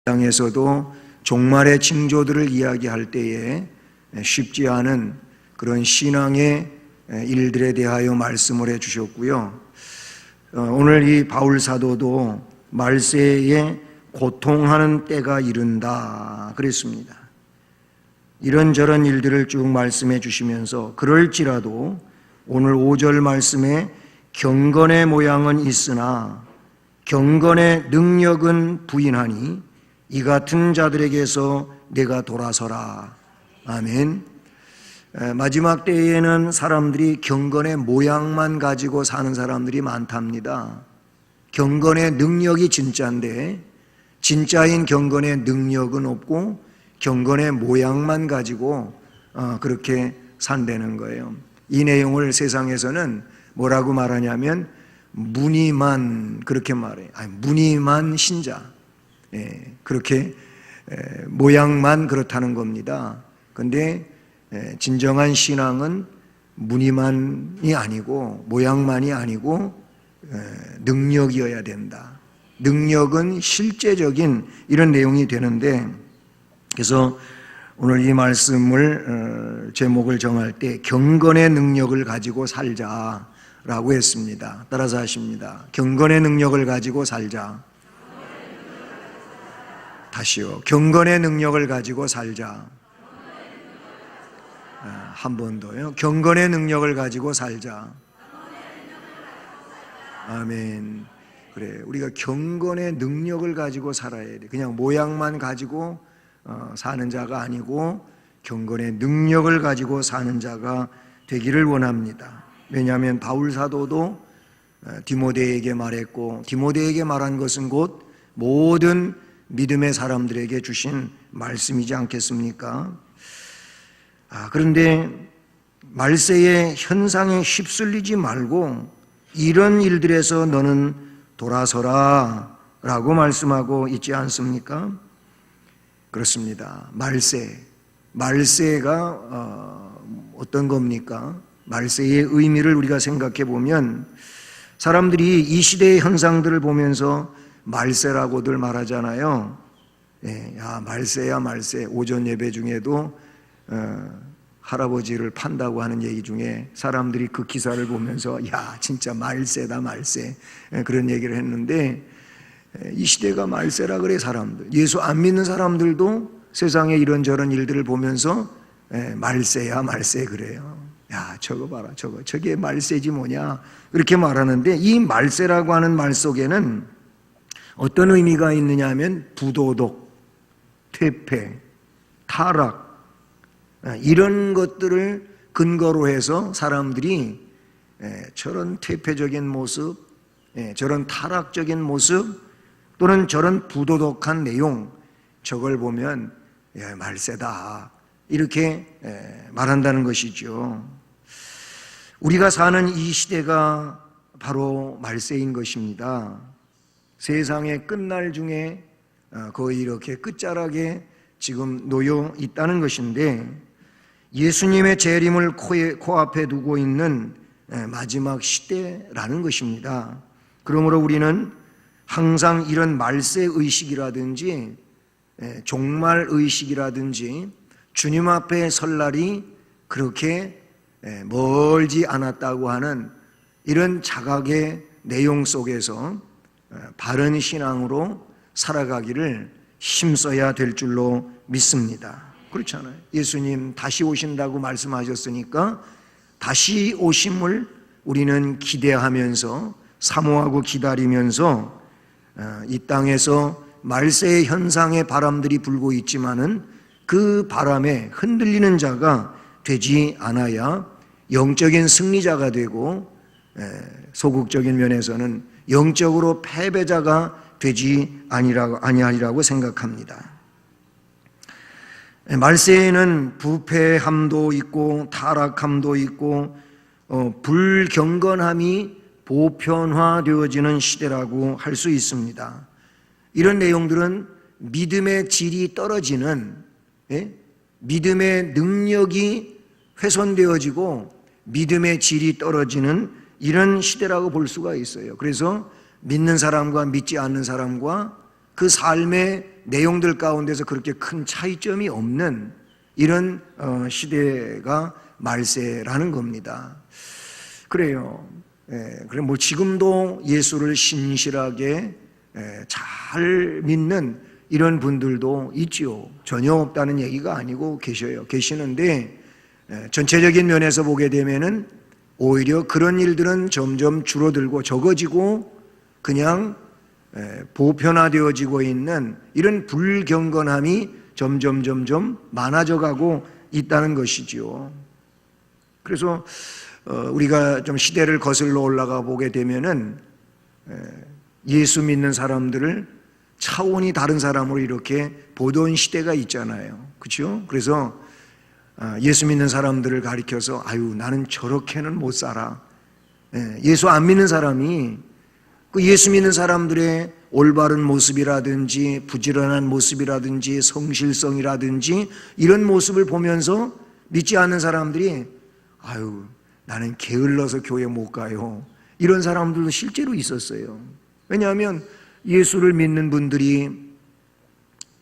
땅에서도 종말의 징조들을 이야기할 때에 쉽지 않은 그런 신앙의 일들에 대하여 말씀을 해주셨고요. 오늘 이 바울 사도도 말세에 고통하는 때가 이른다 그랬습니다. 이런저런 일들을 쭉 말씀해 주시면서 그럴지라도 오늘 5절 말씀에 경건의 모양은 있으나 경건의 능력은 부인하니 이 같은 자들에게서 내가 돌아서라. 아멘. 마지막 때에는 사람들이 경건의 모양만 가지고 사는 사람들이 많답니다. 경건의 능력이 진짜인데 진짜인 경건의 능력은 없고 경건의 모양만 가지고 그렇게 산다는 거예요. 이 내용을 세상에서는 뭐라고 말하냐면 무늬만 그렇게 말해요. 무늬만 신자. 그렇게 모양만 그렇다는 겁니다. 그런데 진정한 신앙은 무늬만이 아니고 모양만이 아니고 능력이어야 된다. 능력은 실제적인 이런 내용이 되는데, 그래서 오늘 이 말씀을 제목을 정할 때 경건의 능력을 가지고 살자라고 했습니다. 따라서 하십니다. 경건의 능력을 가지고 살자. 다시요. 경건의 능력을 가지고 살자. 한 번 더요. 경건의 능력을 가지고 살자. 아멘. 그래, 우리가 경건의 능력을 가지고 살아야 돼. 그냥 모양만 가지고 사는 자가 아니고 경건의 능력을 가지고 사는 자가 되기를 원합니다. 왜냐하면 바울 사도도 디모데에게 말했고, 디모데에게 말한 것은 곧 모든 믿음의 사람들에게 주신 말씀이지 않겠습니까? 그런데 말세의 현상에 휩쓸리지 말고 이런 일들에서 너는 돌아서라 라고 말씀하고 있지 않습니까? 그렇습니다. 말세가 어떤 겁니까? 말세의 의미를 우리가 생각해 보면 사람들이 이 시대의 현상들을 보면서 말세라고들 말하잖아요. 말세야 말세. 오전 예배 중에도 할아버지를 판다고 하는 얘기 중에 사람들이 그 기사를 보면서 야 진짜 말세다 말세 그런 얘기를 했는데, 이 시대가 말세라 그래. 사람들, 예수 안 믿는 사람들도 세상에 이런저런 일들을 보면서 말세야 말세 그래요. 야 저거 봐라, 저게 말세지 뭐냐 이렇게 말하는데, 이 말세라고 하는 말 속에는 어떤 의미가 있느냐 하면 부도덕, 퇴폐, 타락 이런 것들을 근거로 해서 사람들이 저런 퇴폐적인 모습, 저런 타락적인 모습 또는 저런 부도덕한 내용, 저걸 보면 말세다 이렇게 말한다는 것이죠. 우리가 사는 이 시대가 바로 말세인 것입니다. 세상의 끝날 중에 거의 이렇게 끝자락에 지금 놓여 있다는 것인데, 예수님의 재림을 코앞에 두고 있는 마지막 시대라는 것입니다. 그러므로 우리는 항상 이런 말세 의식이라든지 종말 의식이라든지 주님 앞에 설 날이 그렇게 멀지 않았다고 하는 이런 자각의 내용 속에서 바른 신앙으로 살아가기를 힘써야 될 줄로 믿습니다. 그렇잖아요. 예수님 다시 오신다고 말씀하셨으니까 다시 오심을 우리는 기대하면서 사모하고 기다리면서 이 땅에서 말세의 현상의 바람들이 불고 있지만은 그 바람에 흔들리는 자가 되지 않아야 영적인 승리자가 되고 소극적인 면에서는 영적으로 패배자가 되지 아니하리라고 생각합니다. 말세에는 부패함도 있고 타락함도 있고 불경건함이 보편화되어지는 시대라고 할 수 있습니다. 이런 내용들은 믿음의 질이 떨어지는, 믿음의 능력이 훼손되어지고 믿음의 질이 떨어지는 이런 시대라고 볼 수가 있어요. 그래서 믿는 사람과 믿지 않는 사람과 그 삶의 내용들 가운데서 그렇게 큰 차이점이 없는 이런 시대가 말세라는 겁니다. 그래요. 그래 뭐 지금도 예수를 신실하게 잘 믿는 이런 분들도 있지요. 전혀 없다는 얘기가 아니고 계시는데 전체적인 면에서 보게 되면은 오히려 그런 일들은 점점 줄어들고 적어지고 그냥 보편화되어지고 있는 이런 불경건함이 점점 많아져 가고 있다는 것이지요. 그래서 우리가 좀 시대를 거슬러 올라가 보게 되면은 예수 믿는 사람들을 차원이 다른 사람으로 이렇게 보던 시대가 있잖아요. 그렇죠? 그래서 예수 믿는 사람들을 가리켜서 아유 나는 저렇게는 못 살아. 예수 안 믿는 사람이 그 예수 믿는 사람들의 올바른 모습이라든지 부지런한 모습이라든지 성실성이라든지 이런 모습을 보면서 믿지 않는 사람들이 아유 나는 게을러서 교회 못 가요. 이런 사람들도 실제로 있었어요. 왜냐하면 예수를 믿는 분들이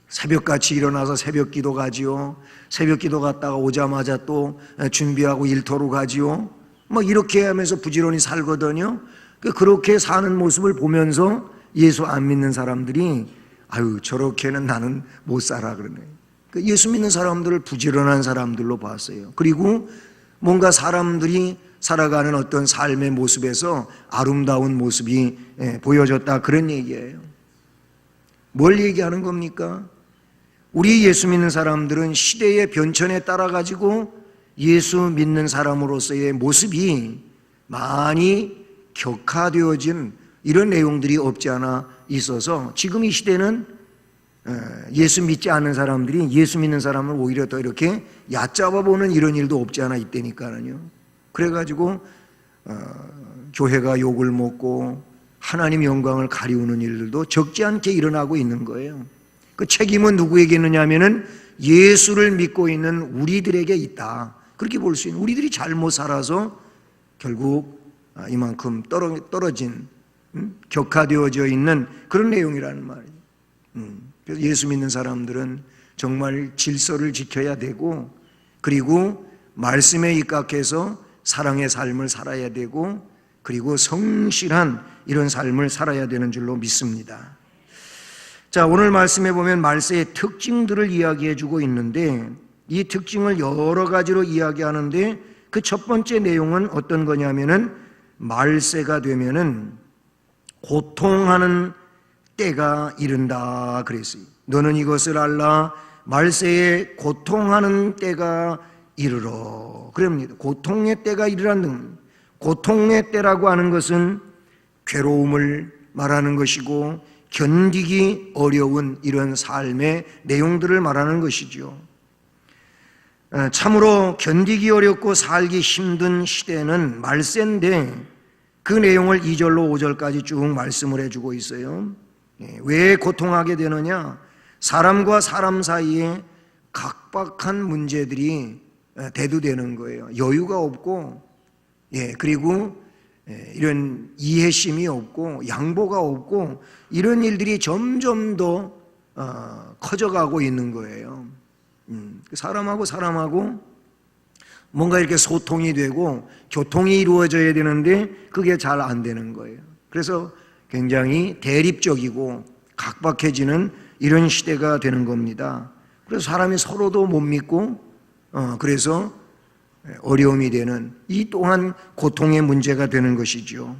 새벽같이 일어나서 새벽 기도 가지요. 새벽 기도 갔다가 오자마자 또 준비하고 일터로 가지요. 뭐 이렇게 하면서 부지런히 살거든요. 그렇게 사는 모습을 보면서 예수 안 믿는 사람들이 아유 저렇게는 나는 못 살아 그러네. 예수 믿는 사람들을 부지런한 사람들로 봤어요. 그리고 뭔가 사람들이 살아가는 어떤 삶의 모습에서 아름다운 모습이 보여졌다 그런 얘기예요. 뭘 얘기하는 겁니까? 우리 예수 믿는 사람들은 시대의 변천에 따라 가지고 예수 믿는 사람으로서의 모습이 많이 격화되어진 이런 내용들이 없지 않아 있어서 지금 이 시대는 예수 믿지 않는 사람들이 예수 믿는 사람을 오히려 더 이렇게 얕잡아 보는 이런 일도 없지 않아 있다니까요. 그래가지고 교회가 욕을 먹고 하나님 영광을 가리우는 일들도 적지 않게 일어나고 있는 거예요. 그 책임은 누구에게 있느냐 하면은 예수를 믿고 있는 우리들에게 있다. 그렇게 볼 수 있는 우리들이 잘못 살아서 결국 이만큼 떨어진 격화되어져 있는 그런 내용이라는 말이에요. 그래서 예수 믿는 사람들은 정말 질서를 지켜야 되고 그리고 말씀에 입각해서 사랑의 삶을 살아야 되고 그리고 성실한 이런 삶을 살아야 되는 줄로 믿습니다. 자, 오늘 말씀에 보면 말세의 특징들을 이야기해 주고 있는데 이 특징을 여러 가지로 이야기하는데 그 첫 번째 내용은 어떤 거냐면은 말세가 되면은 고통하는 때가 이른다 그랬어요. 너는 이것을 알라 말세에 고통하는 때가 이르러 그럽니다. 고통의 때가 이르라는 고통의 때라고 하는 것은 괴로움을 말하는 것이고 견디기 어려운 이런 삶의 내용들을 말하는 것이죠. 참으로 견디기 어렵고 살기 힘든 시대는 말세인데 그 내용을 2절로 5절까지 쭉 말씀을 해주고 있어요. 왜 고통하게 되느냐? 사람과 사람 사이에 각박한 문제들이 대두되는 거예요. 여유가 없고 그리고 이런 이해심이 없고 양보가 없고 이런 일들이 점점 더 커져가고 있는 거예요. 사람하고 뭔가 이렇게 소통이 되고 교통이 이루어져야 되는데 그게 잘 안 되는 거예요. 그래서 굉장히 대립적이고 각박해지는 이런 시대가 되는 겁니다. 그래서 사람이 서로도 못 믿고 그래서 어려움이 되는 이 또한 고통의 문제가 되는 것이죠.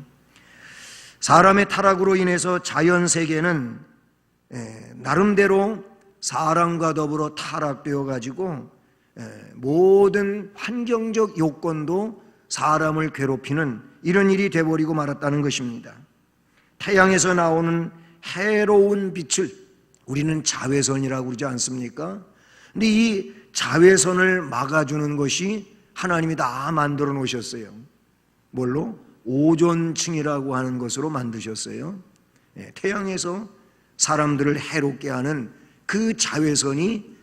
사람의 타락으로 인해서 자연 세계는 나름대로 사람과 더불어 타락되어 가지고 모든 환경적 요건도 사람을 괴롭히는 이런 일이 돼버리고 말았다는 것입니다. 태양에서 나오는 해로운 빛을 우리는 자외선이라고 그러지 않습니까? 근데 이 자외선을 막아주는 것이 하나님이 다 만들어 놓으셨어요. 뭘로? 오존층이라고 하는 것으로 만드셨어요. 태양에서 사람들을 해롭게 하는 그 자외선이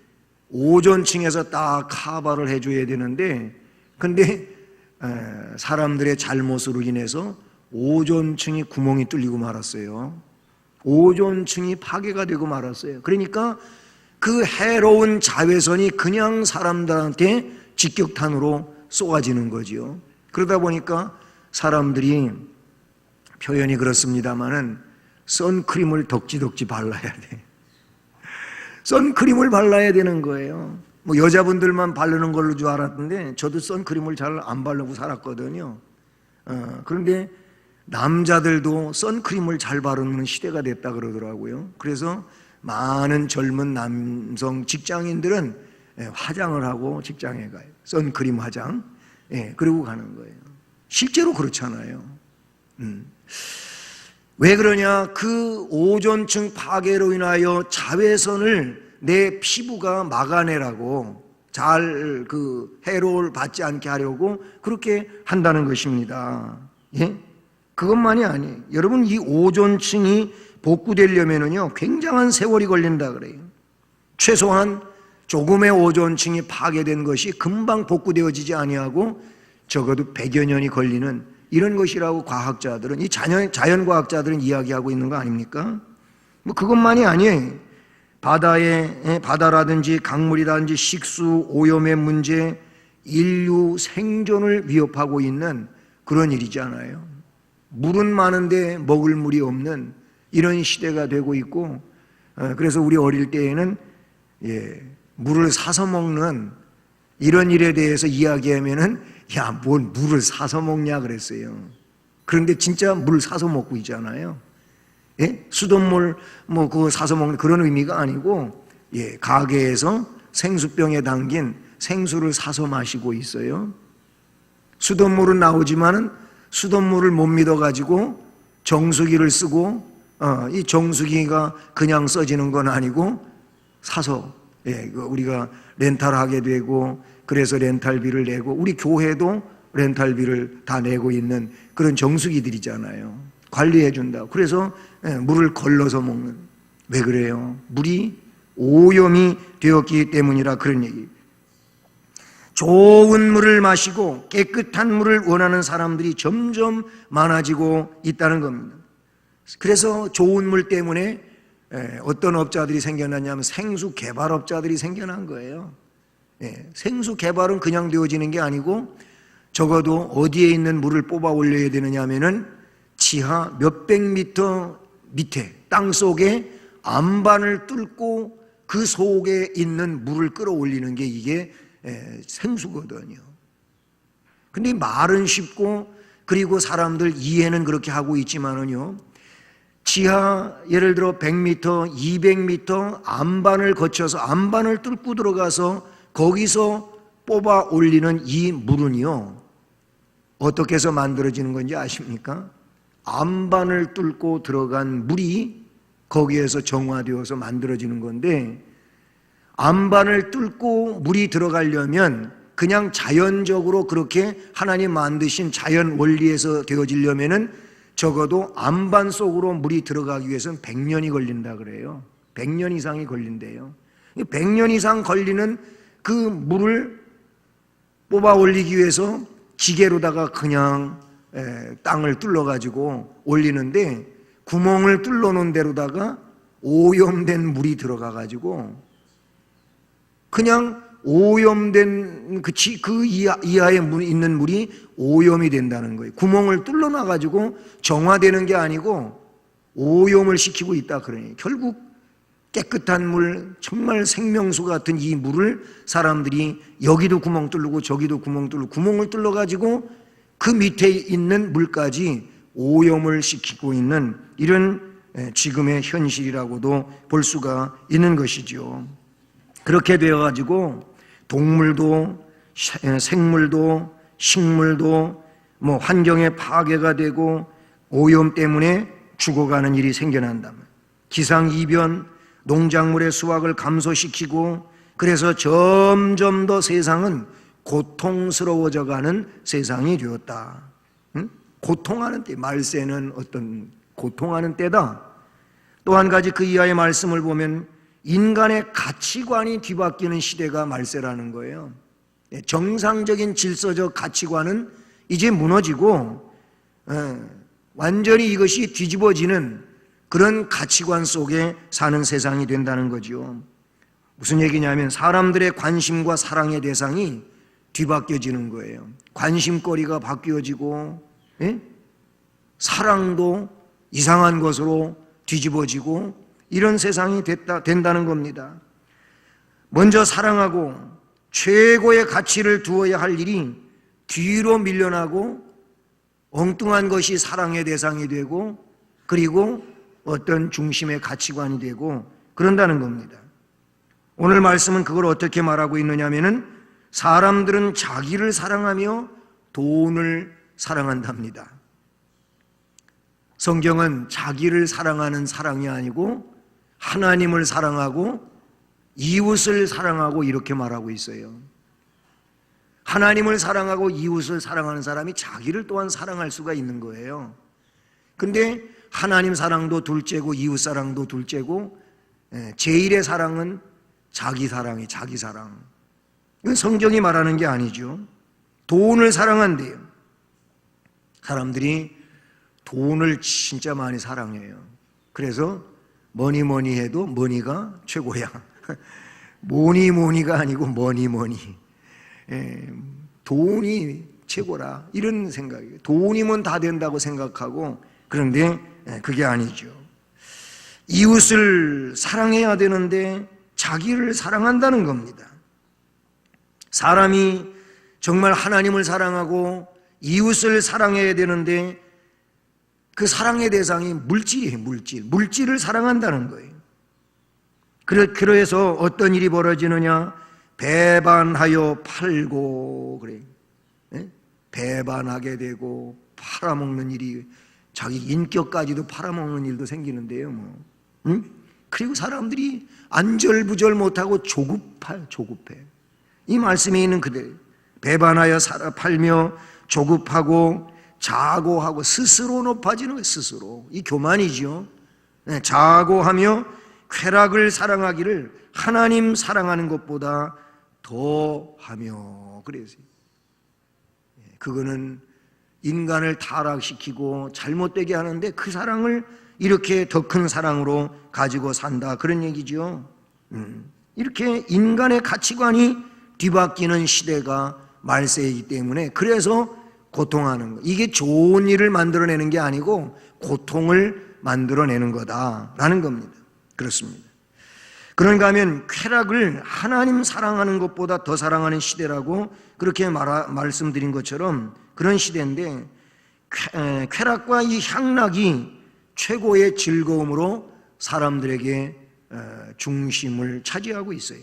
오존층에서 딱 커버를 해줘야 되는데 근데 사람들의 잘못으로 인해서 오존층이 구멍이 뚫리고 말았어요. 오존층이 파괴가 되고 말았어요. 그러니까 그 해로운 자외선이 그냥 사람들한테 직격탄으로 쏘아지는 거지요. 그러다 보니까 사람들이 표현이 그렇습니다마는 선크림을 덕지덕지 발라야 돼. 선크림을 발라야 되는 거예요. 뭐 여자분들만 바르는 걸로 줄 알았는데 저도 선크림을 잘 안 바르고 살았거든요. 그런데 남자들도 선크림을 잘 바르는 시대가 됐다 그러더라고요. 그래서 많은 젊은 남성 직장인들은 화장을 하고 직장에 가요. 선크림 화장. 그리고 가는 거예요. 실제로 그렇잖아요. 왜 그러냐? 그 오존층 파괴로 인하여 자외선을 내 피부가 막아내라고, 잘 그 해로를 받지 않게 하려고 그렇게 한다는 것입니다. 예? 그것만이 아니에요. 여러분, 이 오존층이 복구되려면은요 굉장한 세월이 걸린다 그래요. 최소한 조금의 오존층이 파괴된 것이 금방 복구되어지지 아니하고 적어도 100여 년이 걸리는 이런 것이라고 과학자들은, 이 자연과학자들은 이야기하고 있는 거 아닙니까? 뭐 그것만이 아니에요. 바다라든지 강물이라든지 식수 오염의 문제, 인류 생존을 위협하고 있는 그런 일이잖아요. 물은 많은데 먹을 물이 없는 이런 시대가 되고 있고, 그래서 우리 어릴 때에는 물을 사서 먹는 이런 일에 대해서 이야기하면은 야, 뭘 물을 사서 먹냐 그랬어요. 그런데 진짜 물 사서 먹고 있잖아요. 예? 수돗물 뭐 그거 사서 먹는 그런 의미가 아니고, 가게에서 생수병에 담긴 생수를 사서 마시고 있어요. 수돗물은 나오지만은 수돗물을 못 믿어가지고 정수기를 쓰고, 이 정수기가 그냥 써지는 건 아니고 사서, 우리가 렌탈하게 되고, 그래서 렌탈비를 내고, 우리 교회도 렌탈비를 다 내고 있는 그런 정수기들이잖아요. 관리해 준다. 그래서 물을 걸러서 먹는. 왜 그래요? 물이 오염이 되었기 때문이라 그런 얘기. 좋은 물을 마시고 깨끗한 물을 원하는 사람들이 점점 많아지고 있다는 겁니다. 그래서 좋은 물 때문에 어떤 업자들이 생겨났냐면 생수 개발업자들이 생겨난 거예요. 생수 개발은 그냥 되어지는 게 아니고 적어도 어디에 있는 물을 뽑아 올려야 되느냐 하면은 지하 몇백 미터 밑에 땅 속에 안반을 뚫고 그 속에 있는 물을 끌어올리는 게 이게 생수거든요. 근데 말은 쉽고, 그리고 사람들 이해는 그렇게 하고 있지만은요, 지하 예를 들어 100m, 200m 안반을 거쳐서 안반을 뚫고 들어가서 거기서 뽑아 올리는 이 물은요 어떻게 해서 만들어지는 건지 아십니까? 안반을 뚫고 들어간 물이 거기에서 정화되어서 만들어지는 건데, 안반을 뚫고 물이 들어가려면 그냥 자연적으로 그렇게 하나님 만드신 자연 원리에서 되어지려면은 적어도 안반 속으로 물이 들어가기 위해서는 100년이 걸린다 그래요. 100년 이상이 걸린대요. 100년 이상 걸리는 그 물을 뽑아 올리기 위해서 기계로다가 그냥 땅을 뚫어가지고 올리는데, 구멍을 뚫어 놓은 데로다가 오염된 물이 들어가가지고 그냥 오염된 그 이하에 있는 물이 오염이 된다는 거예요. 구멍을 뚫어 놔가지고 정화되는 게 아니고 오염을 시키고 있다 그러니, 결국 깨끗한 물, 정말 생명수 같은 이 물을 사람들이 여기도 구멍 뚫고 저기도 구멍 뚫고 구멍을 뚫어가지고 그 밑에 있는 물까지 오염을 시키고 있는 이런 지금의 현실이라고도 볼 수가 있는 것이죠. 그렇게 되어가지고 동물도 생물도 식물도 뭐 환경에 파괴가 되고 오염 때문에 죽어가는 일이 생겨난다면, 기상이변, 농작물의 수확을 감소시키고, 그래서 점점 더 세상은 고통스러워져가는 세상이 되었다. 고통하는 때, 말세는 어떤 고통하는 때다. 또 한 가지 그 이하의 말씀을 보면 인간의 가치관이 뒤바뀌는 시대가 말세라는 거예요. 정상적인 질서적 가치관은 이제 무너지고 완전히 이것이 뒤집어지는 그런 가치관 속에 사는 세상이 된다는 거죠. 무슨 얘기냐면 사람들의 관심과 사랑의 대상이 뒤바뀌어지는 거예요. 관심거리가 바뀌어지고, 예? 사랑도 이상한 것으로 뒤집어지고 이런 세상이 된다는 겁니다. 먼저 사랑하고 최고의 가치를 두어야 할 일이 뒤로 밀려나고 엉뚱한 것이 사랑의 대상이 되고 그리고 어떤 중심의 가치관이 되고 그런다는 겁니다. 오늘 말씀은 그걸 어떻게 말하고 있느냐면은 사람들은 자기를 사랑하며 돈을 사랑한답니다. 성경은 자기를 사랑하는 사랑이 아니고 하나님을 사랑하고 이웃을 사랑하고 이렇게 말하고 있어요. 하나님을 사랑하고 이웃을 사랑하는 사람이 자기를 또한 사랑할 수가 있는 거예요. 근데 하나님 사랑도 둘째고 이웃 사랑도 둘째고 제일의 사랑은 자기 사랑이 자기 사랑. 이건 성경이 말하는 게 아니죠. 돈을 사랑한대요. 사람들이 돈을 진짜 많이 사랑해요. 그래서 뭐니 해도 머니가 최고야. 뭐니가 아니고 뭐니. 돈이 최고라 이런 생각이에요. 돈이면 다 된다고 생각하고 그런데 그게 아니죠. 이웃을 사랑해야 되는데 자기를 사랑한다는 겁니다. 사람이 정말 하나님을 사랑하고 이웃을 사랑해야 되는데 그 사랑의 대상이 물질이에요. 물질을 사랑한다는 거예요. 그래서 어떤 일이 벌어지느냐? 배반하여 팔고 그래. 배반하게 되고 팔아먹는 일이 자기 인격까지도 팔아먹는 일도 생기는데요. 뭐. 그리고 사람들이 안절부절 못하고 조급해. 이 말씀에 있는 그대로 배반하여 팔며 조급하고 자고하고 스스로 높아지는 거예요. 스스로. 이 교만이죠. 자고하며 쾌락을 사랑하기를 하나님 사랑하는 것보다 더하며 그래서 그거는 인간을 타락시키고 잘못되게 하는데 그 사랑을 이렇게 더 큰 사랑으로 가지고 산다 그런 얘기죠. 이렇게 인간의 가치관이 뒤바뀌는 시대가 말세이기 때문에 그래서 고통하는 거. 이게 좋은 일을 만들어내는 게 아니고 고통을 만들어내는 거다라는 겁니다. 그렇습니다. 그런가 하면 쾌락을 하나님 사랑하는 것보다 더 사랑하는 시대라고 그렇게 말씀드린 것처럼 그런 시대인데 쾌락과 이 향락이 최고의 즐거움으로 사람들에게 중심을 차지하고 있어요.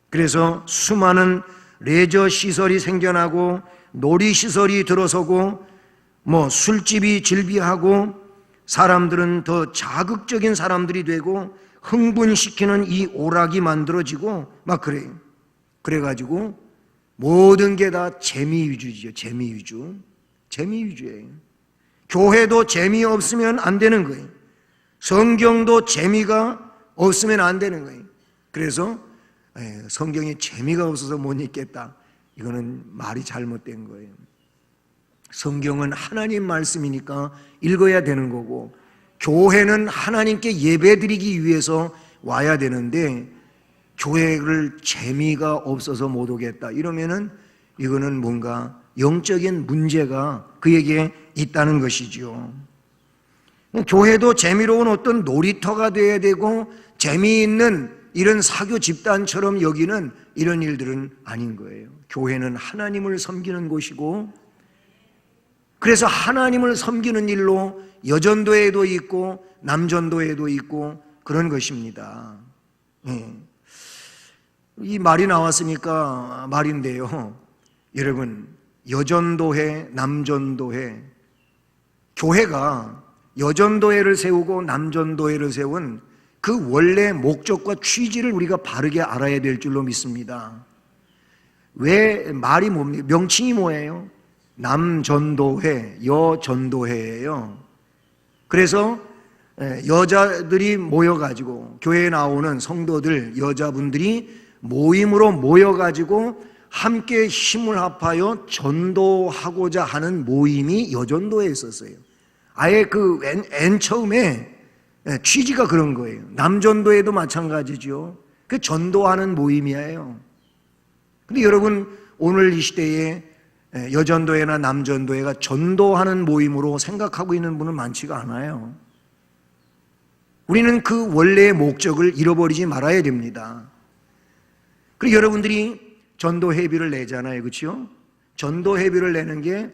그래서 수많은 레저 시설이 생겨나고 놀이시설이 들어서고 술집이 즐비하고 사람들은 더 자극적인 사람들이 되고 흥분시키는 이 오락이 만들어지고 막 그래요. 그래가지고 모든 게 다 재미 위주죠. 재미 위주예요. 교회도 재미없으면 안 되는 거예요. 성경도 재미가 없으면 안 되는 거예요. 그래서 성경에 재미가 없어서 못 읽겠다. 이거는 말이 잘못된 거예요. 성경은 하나님 말씀이니까 읽어야 되는 거고 교회는 하나님께 예배드리기 위해서 와야 되는데 교회를 재미가 없어서 못 오겠다 이러면은 이거는 뭔가 영적인 문제가 그에게 있다는 것이죠. 교회도 재미로운 어떤 놀이터가 되어야 되고 재미있는 이런 사교 집단처럼 여기는 이런 일들은 아닌 거예요. 교회는 하나님을 섬기는 곳이고 그래서 하나님을 섬기는 일로 여전도회도 있고 남전도회도 있고 그런 것입니다. 이 말이 나왔으니까 말인데요. 여러분 여전도회, 남전도회 교회가 여전도회를 세우고 남전도회를 세운 그 원래 목적과 취지를 우리가 바르게 알아야 될 줄로 믿습니다. 왜 말이 뭡니까? 명칭이 뭐예요? 남전도회, 여전도회예요. 그래서 여자들이 모여가지고 교회에 나오는 성도들, 여자분들이 모임으로 모여가지고 함께 힘을 합하여 전도하고자 하는 모임이 여전도에 있었어요. 아예 그 맨 처음에 취지가 그런 거예요. 남전도에도 마찬가지죠. 그 전도하는 모임이에요. 근데 여러분, 오늘 이 시대에 여전도회나 남전도회가 전도하는 모임으로 생각하고 있는 분은 많지가 않아요. 우리는 그 원래의 목적을 잃어버리지 말아야 됩니다. 그리고 여러분들이 전도 회비를 내잖아요. 그렇죠? 전도 회비를 내는 게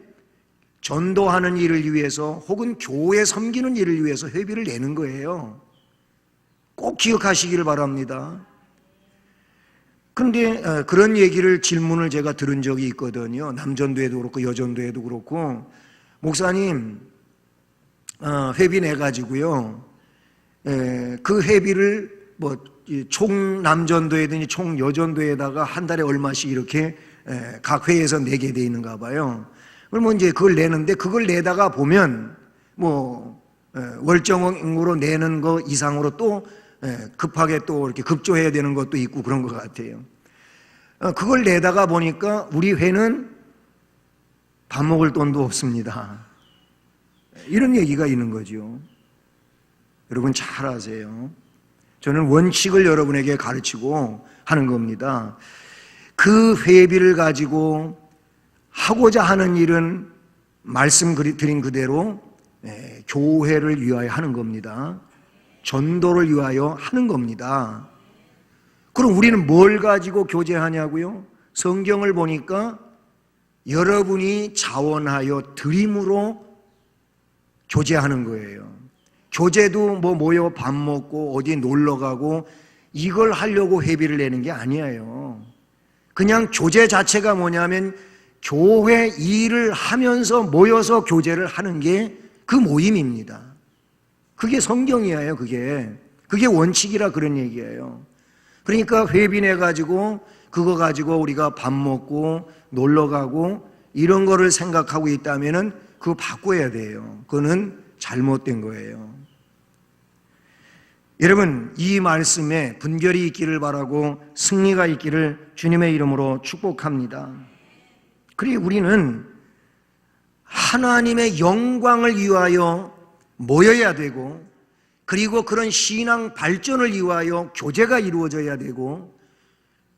전도하는 일을 위해서 혹은 교회 섬기는 일을 위해서 회비를 내는 거예요. 꼭 기억하시기를 바랍니다. 그런데 그런 얘기를, 질문을 제가 들은 적이 있거든요. 남전도에도 그렇고 여전도에도 그렇고, 목사님 회비 내가지고요, 그 회비를 뭐 총 남전도회든지 총 여전도에다가 한 달에 얼마씩 이렇게 각 회에서 내게 돼 있는가 봐요. 그러면 이제 그걸 내는데, 그걸 내다가 보면 뭐 월정으로 내는 거 이상으로 또 급하게 또 이렇게 급조해야 되는 것도 있고 그런 것 같아요. 그걸 내다가 보니까 우리 회는 밥 먹을 돈도 없습니다. 이런 얘기가 있는 거죠. 여러분 잘 아세요. 저는 원칙을 여러분에게 가르치고 하는 겁니다. 그 회비를 가지고 하고자 하는 일은 말씀드린 그대로 교회를 위하여 하는 겁니다. 전도를 위하여 하는 겁니다. 그럼 우리는 뭘 가지고 교제하냐고요? 성경을 보니까 여러분이 자원하여 드림으로 교제하는 거예요. 교제도 뭐 모여 밥 먹고 어디 놀러 가고 이걸 하려고 회비를 내는 게 아니에요. 그냥 교제 자체가 뭐냐면 교회 일을 하면서 모여서 교제를 하는 게 그 모임입니다. 그게 성경이에요. 그게 원칙이라 그런 얘기예요. 그러니까 회비 내가지고 그거 가지고 우리가 밥 먹고 놀러 가고 이런 거를 생각하고 있다면은 그거 바꿔야 돼요. 그거는 잘못된 거예요. 여러분, 이 말씀에 분별이 있기를 바라고 승리가 있기를 주님의 이름으로 축복합니다. 그리고 우리는 하나님의 영광을 위하여 모여야 되고, 그리고 그런 신앙 발전을 위하여 교제가 이루어져야 되고,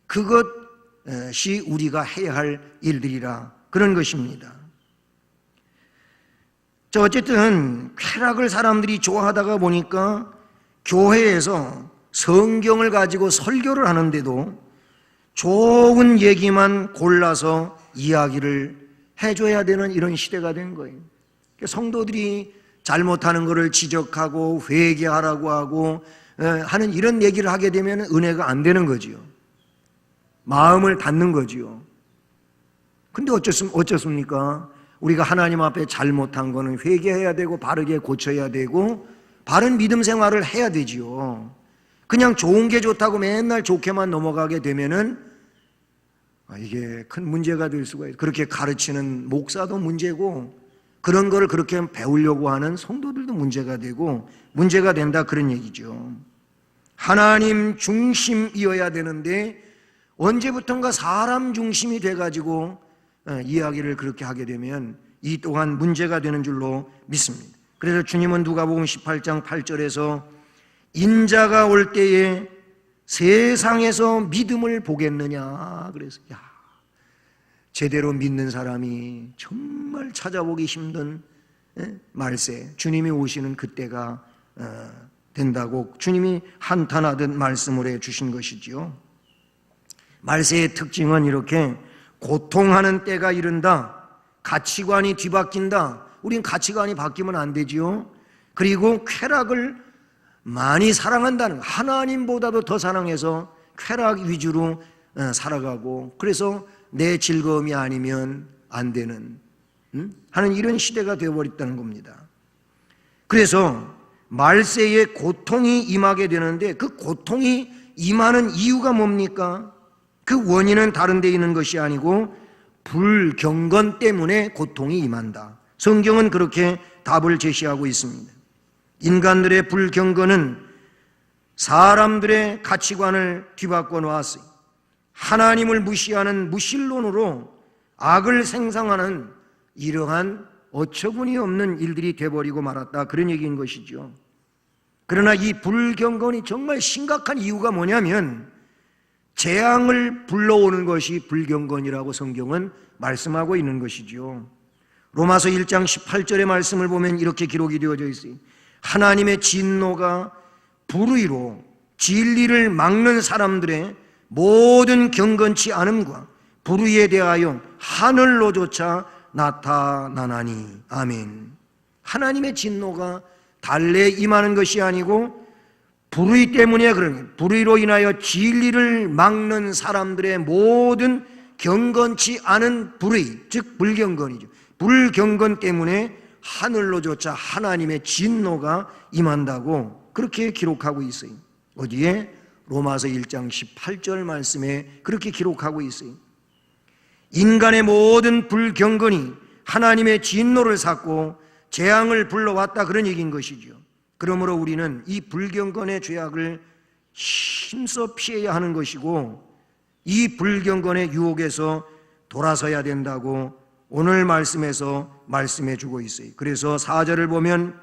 그것이 우리가 해야 할 일들이라 그런 것입니다. 어쨌든 쾌락을 사람들이 좋아하다가 보니까 교회에서 성경을 가지고 설교를 하는데도 좋은 얘기만 골라서 이야기를 해줘야 되는 이런 시대가 된 거예요. 성도들이 잘못하는 것을 지적하고 회개하라고 하고 하는 이런 얘기를 하게 되면 은혜가 안 되는 거지요. 마음을 닫는 거지요. 근데 어쩌습니까? 우리가 하나님 앞에 잘못한 거는 회개해야 되고 바르게 고쳐야 되고 바른 믿음 생활을 해야 되지요. 그냥 좋은 게 좋다고 맨날 좋게만 넘어가게 되면은 이게 큰 문제가 될 수가 있어요. 그렇게 가르치는 목사도 문제고 그런 거를 그렇게 배우려고 하는 성도들도 문제가 되고 문제가 된다 그런 얘기죠. 하나님 중심이어야 되는데 언제부턴가 사람 중심이 돼가지고 이야기를 그렇게 하게 되면 이 또한 문제가 되는 줄로 믿습니다. 그래서 주님은 누가복음 18장 8절에서 인자가 올 때에 세상에서 믿음을 보겠느냐 그래서 제대로 믿는 사람이 정말 찾아보기 힘든 말세, 주님이 오시는 그때가 된다고 주님이 한탄하듯 말씀을 해주신 것이지요. 말세의 특징은 이렇게 고통하는 때가 이른다. 가치관이 뒤바뀐다. 우린 가치관이 바뀌면 안 되지요. 그리고 쾌락을 많이 사랑한다는, 하나님보다도 더 사랑해서 쾌락 위주로 살아가고, 그래서 내 즐거움이 아니면 안 되는 하는 이런 시대가 되어버렸다는 겁니다. 그래서 말세에 고통이 임하게 되는데 그 고통이 임하는 이유가 뭡니까? 그 원인은 다른 데 있는 것이 아니고 불경건 때문에 고통이 임한다. 성경은 그렇게 답을 제시하고 있습니다. 인간들의 불경건은 사람들의 가치관을 뒤바꿔 놓았어요. 하나님을 무시하는 무신론으로 악을 생성하는 이러한 어처구니 없는 일들이 돼버리고 말았다. 그런 얘기인 것이죠. 그러나 이 불경건이 정말 심각한 이유가 뭐냐면 재앙을 불러오는 것이 불경건이라고 성경은 말씀하고 있는 것이지요. 로마서 1장 18절의 말씀을 보면 이렇게 기록이 되어져 있어요. 하나님의 진노가 불의로 진리를 막는 사람들의 모든 경건치 않음과 불의에 대하여 하늘로조차 나타나나니. 아멘. 하나님의 진노가 달래 임하는 것이 아니고 불의 때문에 불의로 인하여 진리를 막는 사람들의 모든 경건치 않은 불의, 즉 불경건이죠. 불경건 때문에 하늘로조차 하나님의 진노가 임한다고 그렇게 기록하고 있어요. 어디에? 로마서 1장 18절 말씀에 그렇게 기록하고 있어요. 인간의 모든 불경건이 하나님의 진노를 샀고 재앙을 불러왔다, 그런 얘기인 것이죠. 그러므로 우리는 이 불경건의 죄악을 힘써 피해야 하는 것이고 이 불경건의 유혹에서 돌아서야 된다고 오늘 말씀에서 말씀해 주고 있어요. 그래서 4절을 보면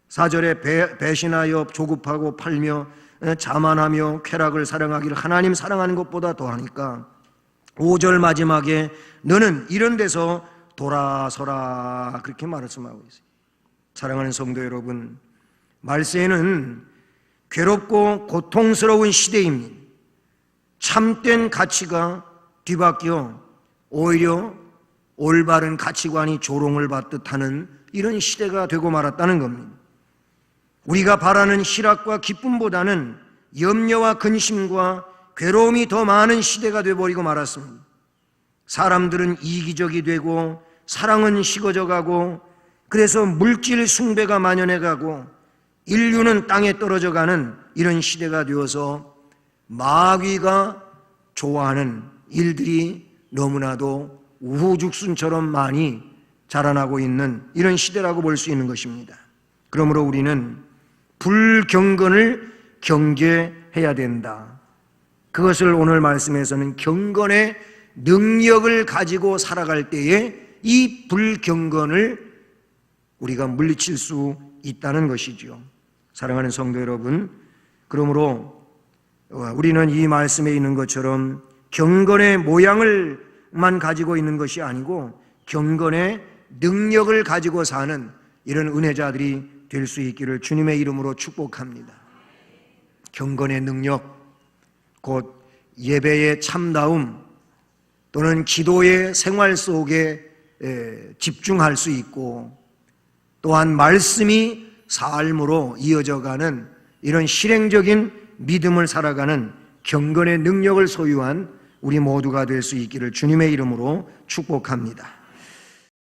4절에 배신하여 조급하고 팔며 자만하며 쾌락을 사랑하기를 하나님 사랑하는 것보다 더하니까 5절 마지막에 너는 이런 데서 돌아서라, 그렇게 말씀하고 있어요. 사랑하는 성도 여러분, 말세에는 괴롭고 고통스러운 시대입니다. 참된 가치가 뒤바뀌어 오히려 올바른 가치관이 조롱을 받듯 하는 이런 시대가 되고 말았다는 겁니다. 우리가 바라는 희락과 기쁨보다는 염려와 근심과 괴로움이 더 많은 시대가 되어버리고 말았습니다. 사람들은 이기적이 되고 사랑은 식어져 가고 그래서 물질 숭배가 만연해 가고 인류는 땅에 떨어져 가는 이런 시대가 되어서 마귀가 좋아하는 일들이 너무나도 우후죽순처럼 많이 자라나고 있는 이런 시대라고 볼 수 있는 것입니다. 그러므로 우리는 불경건을 경계해야 된다. 그것을 오늘 말씀에서는 경건의 능력을 가지고 살아갈 때에 이 불경건을 우리가 물리칠 수 있다는 것이죠. 사랑하는 성도 여러분, 그러므로 우리는 이 말씀에 있는 것처럼 경건의 모양을만 가지고 있는 것이 아니고 경건의 능력을 가지고 사는 이런 은혜자들이 될 수 있기를 주님의 이름으로 축복합니다. 경건의 능력, 곧 예배의 참다움 또는 기도의 생활 속에 집중할 수 있고 또한 말씀이 삶으로 이어져가는 이런 실행적인 믿음을 살아가는 경건의 능력을 소유한 우리 모두가 될 수 있기를 주님의 이름으로 축복합니다.